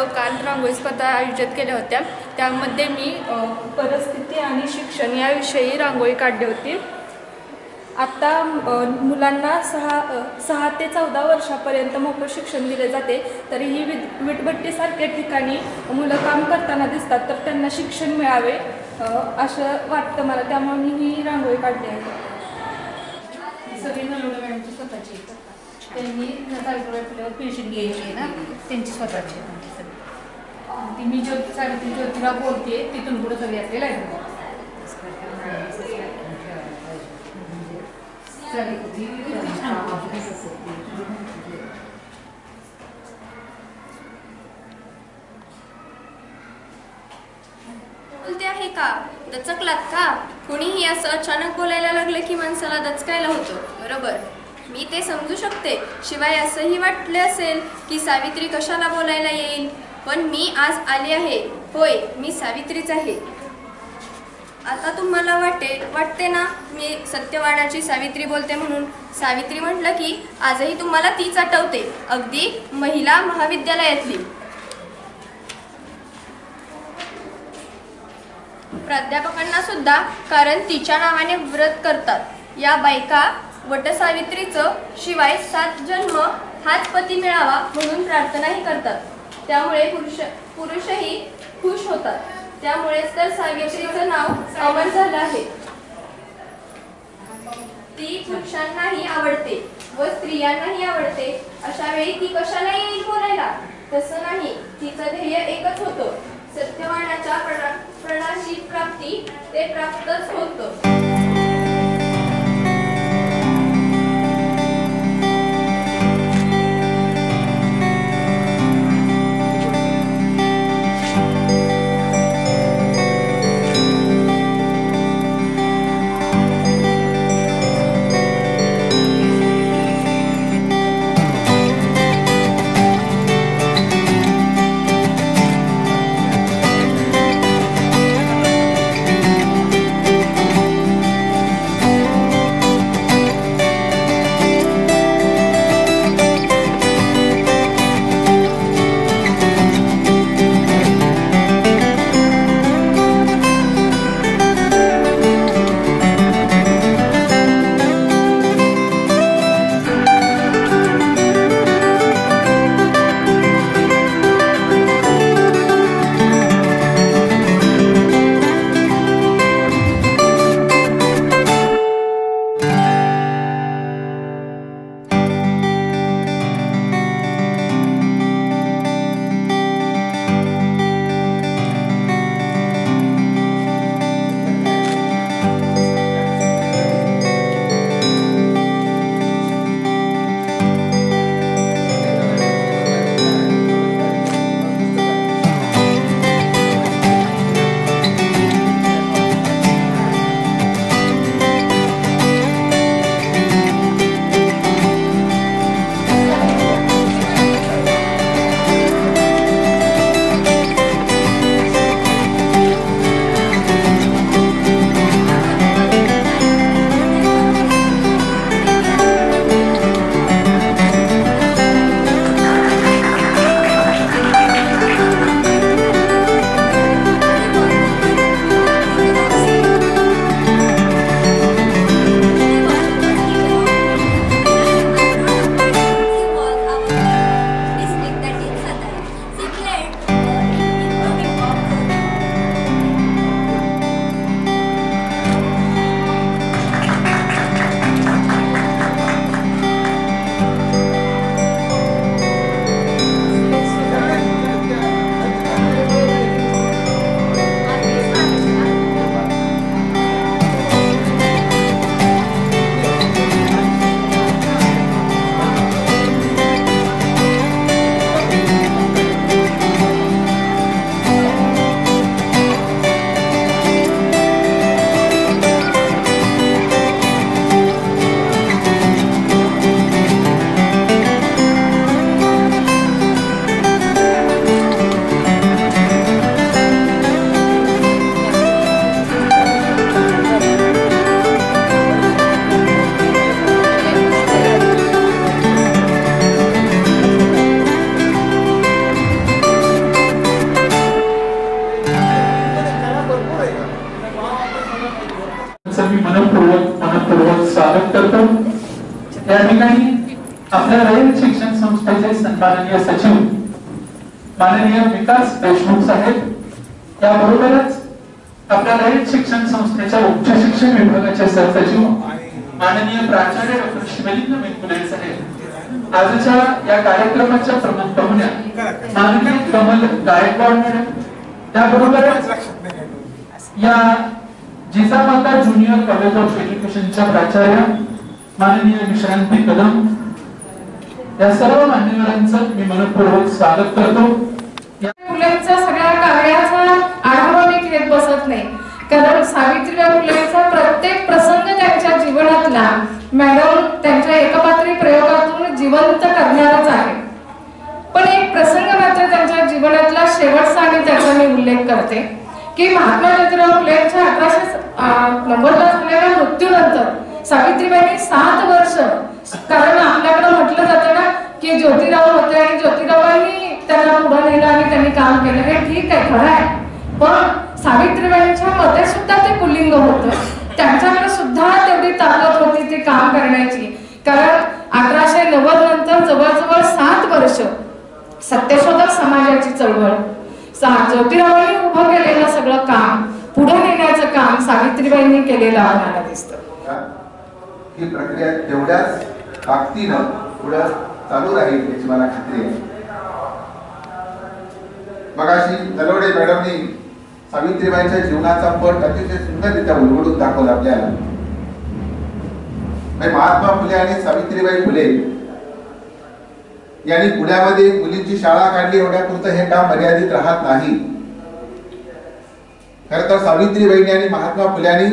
काल रांगोळी स्पर्धा आयोजित केल्या होत्या। त्यामध्ये मी परिस्थिती आणि शिक्षण याविषयी रांगोळी काढली होती। आता मुलांना 6 ते 14 वर्षापर्यंत मोफत शिक्षण दिले जाते, तरीही वीटभट्टीसारख्या ठिकाणी मुलं काम करताना दिसतात, तर त्यांना शिक्षण मिळावे असं वाटतं मला, त्यामुळे मी ही रांगोळी काढली आहे। सगळी नलवडे मॅडमची स्वतःची त्यांनी तालुक्यावर पेन्शन घ्यायची आहे ना, त्यांची स्वतःची ती मी सावित्री ज्योतिराव बोलते, तिथून पुढे सगळी असलेलं आहे। बोलते आहे का? दचकलात का? कुणीही असं अचानक बोलायला लागलं की माणसाला दचकायला होतं, बरोबर? मी ते समजू शकते। शिवाय असंही वाटले असेल की सावित्री कशाला बोलायला येईल, पण मी आज आले आहे। होय, मी सावित्रीच आहे। आता तुम्हाला वाटते ना मी सत्यवानाची सावित्री बोलते म्हणून। सावित्री म्हटलं की आजही तुम्हाला तीच आठवते, अगदी महिला महाविद्यालयातली प्राध्यापकांना सुद्धा, कारण तिच्या नावाने व्रत करतात। या बायका वटसावित्रीचं शिवाय 7 जन्म हाच पती मिळावा म्हणून प्रार्थनाही करतात, त्यामुळे पुरुषही खुश होतात। त्यामुळेच तर सावित्रीचं नाव अमर झालं आहे। ती पुरुषांनाही आवडते व स्त्रियांनाही आवडते, अशा वेळी ती कशाला येईल बोलायला? तसं नाही, तिचं ध्येय एकच होतं, सत्यवानाच्या प्रणाची प्राप्ती, ते प्राप्तच होतं। स्वागत करतो। या ठिकाणी आपल्या रयत शिक्षण संस्थेचे सन्माननीय सचिव माननीय विकास देशमुख साहेब, याबरोबरच आपल्या रयत शिक्षण संस्थेच्या उच्च शिक्षण विभागाचे सहसचिव माननीय प्राचार्य डॉ. शिवलिंग मेनकुले साहेब, आजच्या या कार्यक्रमाच्या प्रमुख पाहुण्या माननीय कमल गायकवाड मॅडम, त्याबरोबरच या जिजामाता ज्युनियर कॉलेज ऑफ एज्युकेशनच्या प्राचार्य माननीय विश्रांती कदम, या सर्व मान्यवरांचं मी मनपूर्वक स्वागत करतो। मुलांच्या सगळ्या कार्याचा आढावा मी घेत बसत नाही, कारण सावित्रीबाई फुलेंचा प्रत्येक प्रसंग त्यांच्या जीवनातला मॅडम त्यांच्या एकपात्री प्रयोगातून जिवंत करणारच आहे। पण एक प्रसंग मात्र त्यांच्या जीवनातला शेवटचा आणि त्याचा मी उल्लेख करते की महात्मा ज्योतिराव फुलेंच्या 1890 झालेल्या मृत्यूनंतर सावित्रीबाईंनी 7 वर्ष, कारण आपल्याकडे म्हटलं जातं ना की ज्योतिराव होते आणि ज्योतिरावांनी त्यांना पुढे नेलं आणि त्यांनी काम केलं, हे ठीक आहे, खरं आहे, पण सावित्रीबाईंच्या मध्ये सुद्धा ते पुल्लिंग होतं, त्यांच्याकडे सुद्धा तेवढी ताकद होती ते काम करण्याची, कारण 1890 नंतर जवळजवळ 7 वर्ष सत्यशोधक समाजाची चळवळ, ज्योतिरावांनी उभं केलेलं सगळं काम पुढे नेण्याचं काम सावित्रीबाईंनी केलेलं आम्हाला दिसतं। ही प्रक्रिया तेवढ्याच ताकदीनं पुढे चालू राहील याची मला खात्री आहे। मगाशी नलवडे मॅडमनी सावित्रीबाईंच्या जीवनाचा पट अतिशय सुंदररित्या उलगडून दाखवला आपल्याला। महात्मा फुले आणि सावित्रीबाई फुले यांनी पुण्यामध्ये मुलींची शाळा काढली, एवढ्यापुरतं हे काम मर्यादित राहत नाही। खरं तर सावित्रीबाईंनी आणि महात्मा फुल्यांनी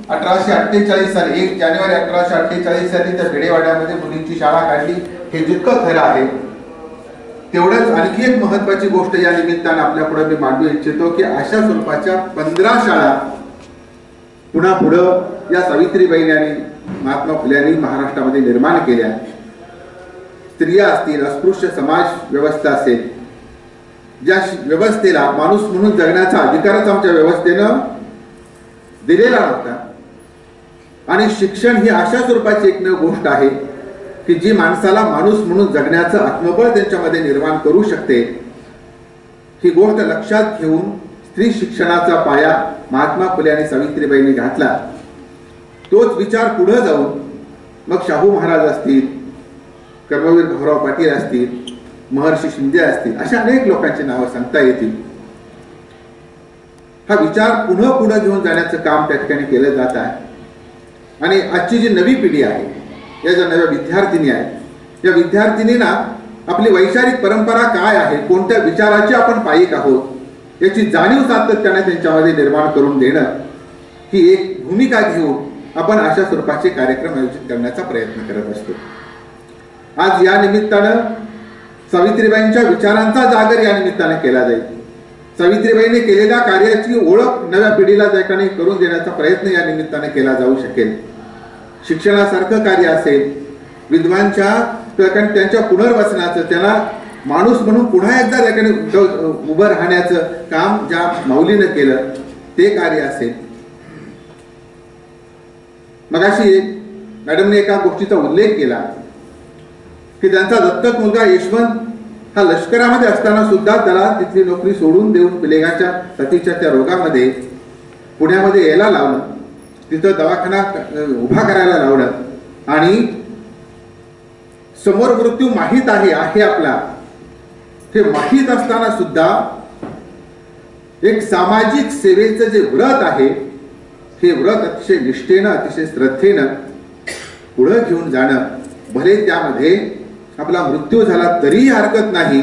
1848 साली 1 जानेवारी 1848 साली त्या पेडेवाड्यामध्ये मुलींची शाळा काढली, हे जितकं खरं आहे तेवढंच आणखी एक महत्वाची गोष्ट या निमित्तानं आपल्या पुढे मी मांडू इच्छितो की अशा स्वरूपाच्या 15 शाळा पुन्हा पुढं या सावित्रीबाईंनी आणि महात्मा फुल्यांनी महाराष्ट्रामध्ये निर्माण केल्या। स्त्रिया असतील, अस्पृश्य समाज व्यवस्था असेल, ज्या व्यवस्थेला माणूस म्हणून जगण्याचा अधिकारच आमच्या व्यवस्थेनं दिलेला नव्हता, आणि शिक्षण ही अशा स्वरूपाची एक गोष्ट आहे की जी माणसाला माणूस म्हणून जगण्याचं आत्मबळ त्यांच्यामध्ये निर्माण करू शकते। ही गोष्ट लक्षात घेऊन स्त्री शिक्षणाचा पाया महात्मा फुले आणि सावित्रीबाईंनी घातला। तोच विचार पुढे जाऊन मग शाहू महाराज असतील, कर्मवीर भाऊराव पाटील असतील, महर्षी शिंदे असतील, अशा अनेक लोकांची नावं सांगता येतील। हा विचार पुन्हा पुढे घेऊन जाण्याचं काम त्या ठिकाणी केलं जात आहे। आणि आजची जी नवी पिढी आहे, या ज्या नव्या विद्यार्थिनी आहेत, या विद्यार्थिनींना आपली वैचारिक परंपरा काय आहे, कोणत्या विचाराचे आपण पायिक आहोत याची जाणीव सातत्याने त्यांच्यामध्ये निर्माण करून देणं, ही एक भूमिका घेऊन आपण अशा स्वरूपाचे कार्यक्रम आयोजित करण्याचा प्रयत्न करत असतो। आज या निमित्तानं सावित्रीबाईंच्या विचारांचा जागर या निमित्ताने केला जाईल। सावित्रीबाईंनी केलेल्या कार्याची ओळख नव्या पिढीला त्या ठिकाणी करून देण्याचा प्रयत्न या निमित्ताने केला जाऊ शकेल। शिक्षणासारखं कार्य असेल, विद्वांच्या त्यांच्या पुनर्वसनाचं, त्यांना माणूस म्हणून पुन्हा एकदा त्या ठिकाणी उभं राहण्याचं काम ज्या माऊलीनं केलं ते कार्य असेल। मगाशी मॅडमने एका गोष्टीचा उल्लेख केला की त्यांचा दत्तक मुलगा यशवंत हा लष्करामध्ये असताना सुद्धा त्याला तिथली नोकरी सोडून देऊन प्लेगाच्या साथीच्या त्या रोगामध्ये पुण्यामध्ये यायला लावलं, तिथं दवाखाना उभा करायला लावलं, आणि समोर मृत्यू माहीत आहे आपला, हे माहीत असताना सुद्धा एक सामाजिक सेवेचं जे व्रत आहे, हे व्रत अतिशय निष्ठेनं, अतिशय श्रद्धेनं पुढे घेऊन जाणं, भले त्यामध्ये आपला मृत्यू झाला तरीही हरकत नाही,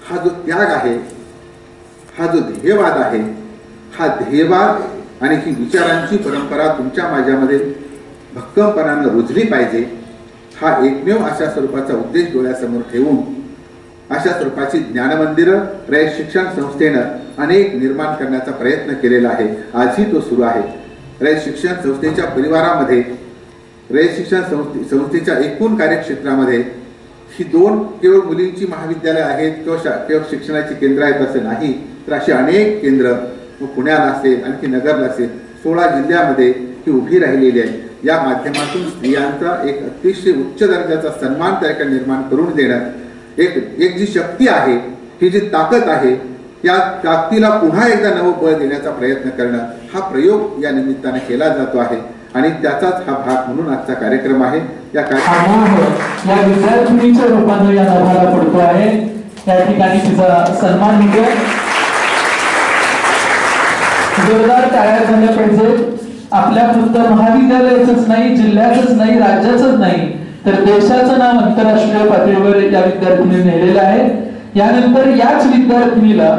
हा जो त्याग आहे, हा जो ध्येयवाद आहे, हा ध्येयवाद आणि ही विचारांची परंपरा तुमच्या माझ्यामध्ये भक्कमपणानं रुजली पाहिजे, हा एकमेव अशा स्वरूपाचा उद्देश डोळ्यासमोर ठेवून अशा स्वरूपाची ज्ञानमंदिरं रयत शिक्षण संस्थेनं अनेक निर्माण करण्याचा प्रयत्न केलेला आहे। आजही तो सुरू आहे। रयत शिक्षण संस्थेच्या परिवारामध्ये, रयत शिक्षण संस्थेच्या एकूण कार्यक्षेत्रामध्ये ही 2 केवळ मुलींची महाविद्यालय आहेत किंवा शिक्षणाची केंद्र आहेत असं नाही, तर अशी अनेक केंद्र पुण्याला असेल, आणखी नगरला असेल, 16 जिल्ह्यामध्ये ही उभी राहिलेली आहे। या माध्यमातून स्त्रियांचा एक अतिशय उच्च दर्जाचा सन्मान त्या ठिकाणी निर्माण करून देण्यात एक जी शक्ती आहे, ही जी ताकद आहे, या ताकदीला पुन्हा एकदा नवं बळ देण्याचा प्रयत्न करणं हा प्रयोग या निमित्ताने केला जातो आहे आणि त्याचाच हा भाग म्हणून आजचा कार्यक्रम आहे। या या विद्यार्थिनीच्या रूपाने या नभाला पडतो आहे, त्या ठिकाणी तिचा सन्मान होतो। जोरदार टाळ्या झाल्या पाहिजे। आपल्या फक्त महाविद्यालयाचंच नाही, जिल्ह्याचंच नाही, राज्याचंच नाही, तर देशाचं नाव आंतरराष्ट्रीय पातळीवर या विद्यार्थिनीने नेलेलं आहे। यानंतर याच विद्यार्थिनीला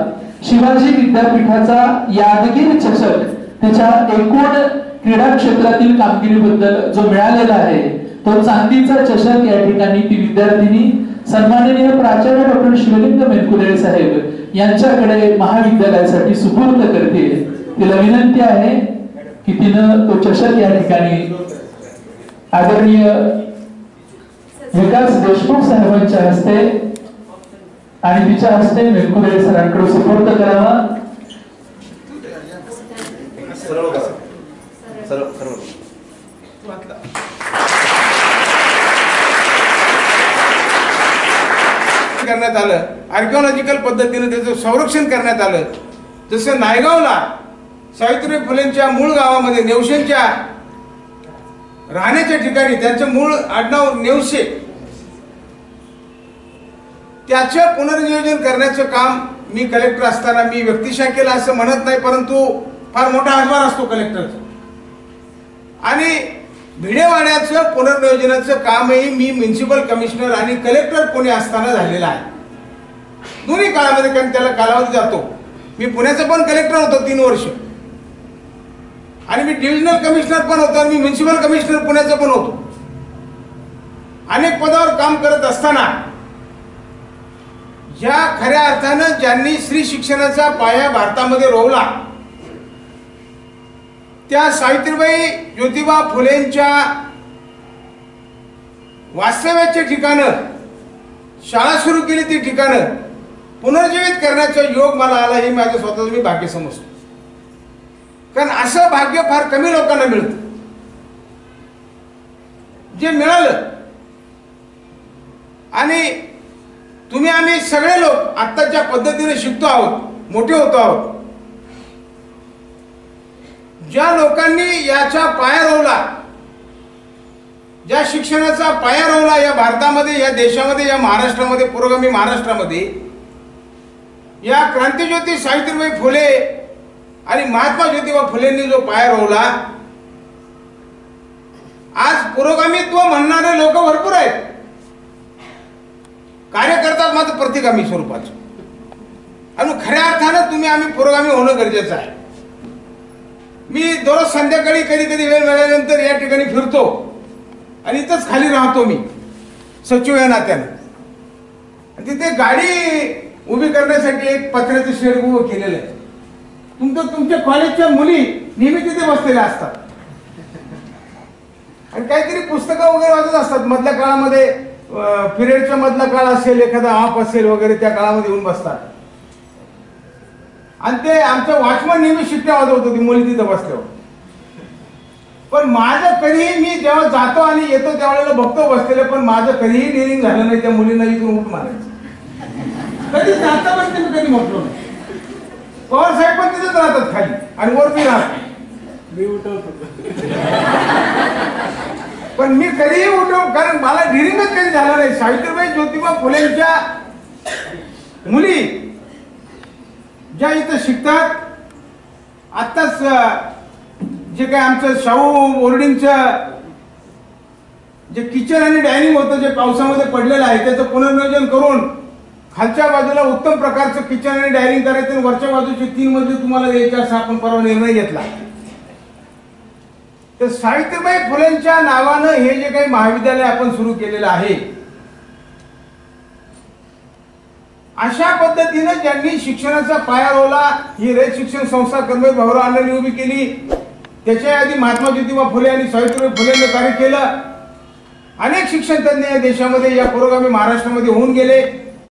शिवाजी विद्यापीठाचा यादगीर चषक त्याच्या एकूण क्रीडा क्षेत्रातील कामगिरीबद्दल जो मिळालेला आहे, तो चांदीचा चषक या ठिकाणी ती विद्यार्थिनी सन्माननीय प्राचार्य डॉक्टर शिवलिंग मेनकुले साहेब यांच्याकडे महाविद्यालयासाठी सुपूर्द करते। तिला विनंती आहे की तिनं तो चषक या ठिकाणी आदरणीय विकास देशमुख साहेबांच्या हस्ते आणि तिच्या हस्ते मेनकुले सरांकडे सुपूर्द करावा। करण्यात आलं, आर्किओलॉजिकल पद्धतीने त्याचं संरक्षण करण्यात आलं। जसं नायगावला सावित्रीबाई फुलेंच्या मूळ गावामध्ये नेवशेंच्या राहण्याच्या ठिकाणी त्यांचं मूळ आडनाव नेवशे, त्याचं पुनर्नियोजन करण्याचं काम मी कलेक्टर असताना मी व्यक्तिशः केलं असं म्हणत नाही, परंतु फार मोठा हातभार असतो कलेक्टरचा। आणि भिडेवाड्याचं पुनर्नियोजनाचं कामही मी म्युन्सिपल कमिशनर आणि कलेक्टर पुणे असताना झालेलं आहे, दोन्ही काळामध्ये, कारण त्याला कालावधी जातो। मी पुण्याचा पण कलेक्टर होतो 3 वर्ष आणि मी डिव्हिजनल कमिशनर पण होतो आणि मी म्युन्सिपल कमिशनर पुण्याचा पण होतो। अनेक पदावर काम करत असताना ज्या खऱ्या अर्थानं ज्यांनी स्त्री शिक्षणाचा पाया भारतामध्ये रोवला, त्या सावित्रीबाई ज्योतिबा फुलेंच्या वास्तव्याचे ठिकाणं, शाळा सुरू केली ती ठिकाणं पुनर्जीवित करण्याचा योग मला आला, हे माझं स्वतःचं मी भाग्य समजतो। कारण असं भाग्य फार कमी लोकांना मिळतं। जे मिळालं, आणि तुम्ही आम्ही सगळे लोक आता ज्या पद्धतीने शिकतो आहोत, मोठे होतो आहोत, ज्या लोकांनी याचा पाया रोवला, ज्या शिक्षणाचा पाया रोवला या भारतामध्ये, या देशामध्ये, या महाराष्ट्रामध्ये, पुरोगामी महाराष्ट्रामध्ये, या क्रांतिज्योती सावित्रीबाई फुले आणि महात्मा ज्योतिबा फुलेंनी जो पाया रोवला, आज पुरोगामीत्व म्हणणारे लोक भरपूर आहेत, कार्यकर्ता मात्र प्रतिगामी स्वरूपाचं, आणि खऱ्या अर्थानं तुम्ही आम्ही पुरोगामी होणं गरजेचं आहे। मी दररोज संध्याकाळी कधी कधी वेळ मिळाल्यानंतर या ठिकाणी फिरतो आणि इथंच खाली राहतो मी सचिव या नात्यानं, तिथे गाडी उभी करण्यासाठी एक पत्र्याचं शेड उभं केलेलं आहे। तुमच्या कॉलेजच्या मुली नेहमी तिथे बसलेल्या असतात आणि काहीतरी पुस्तकं वगैरे वाचत असतात। मधल्या काळामध्ये पिरियडचा मधला काळ असेल, एखादा हाफ असेल वगैरे, त्या काळामध्ये येऊन बसतात आणि ते आमचं वॉचमन नेहमी शिट्ट्या वाजवत होती मुली तिथं बसल्यावर। पण माझं कधीही, मी जेव्हा जातो आणि येतो त्यावेळेला बघतो बसलेले, पण माझं कधीही निरींग झालं नाही त्या मुलींना इथून उठ मारायचं, कधी जाता पण मी कधी म्हटलो नाही। पवार साहेब पण तिथेच राहतात खाली आणि वर मी राहतो, मी उठवतो पण मी कधीही उठव, कारण मला ढिरिंगच कधी झाला नाही। सावित्रीबाई ज्योतिबा फुलेंच्या मुली ज्या इथं शिकतात, आत्ताच जे काय आमचं शाहू बोर्डिंगचं जे किचन आणि डायनिंग होतं, जे पावसामध्ये पडलेलं आहे, त्याचं पुनर्नियोजन करून खालच्या बाजूला उत्तम प्रकारचं किचन आणि डायनिंग करायचं आणि वरच्या बाजूचे 3 मजले तुम्हाला द्यायचे असा आपण परवा निर्णय घेतला। तर सावित्रीबाई फुलेंच्या नावानं हे जे काही महाविद्यालय आपण सुरू केलेलं आहे, अशा पद्धतीने ज्यांनी शिक्षणाचा पाया रोवला, ही रयत शिक्षण संस्था कर्मवीर भाऊराव अण्णांनी उभी केली, त्याच्या आधी महात्मा ज्योतिबा फुले आणि सावित्रीबाई फुलेंनी कार्य केलं। अनेक शिक्षण तज्ञ या देशामध्ये, या पुरोगामी महाराष्ट्रामध्ये होऊन गेले।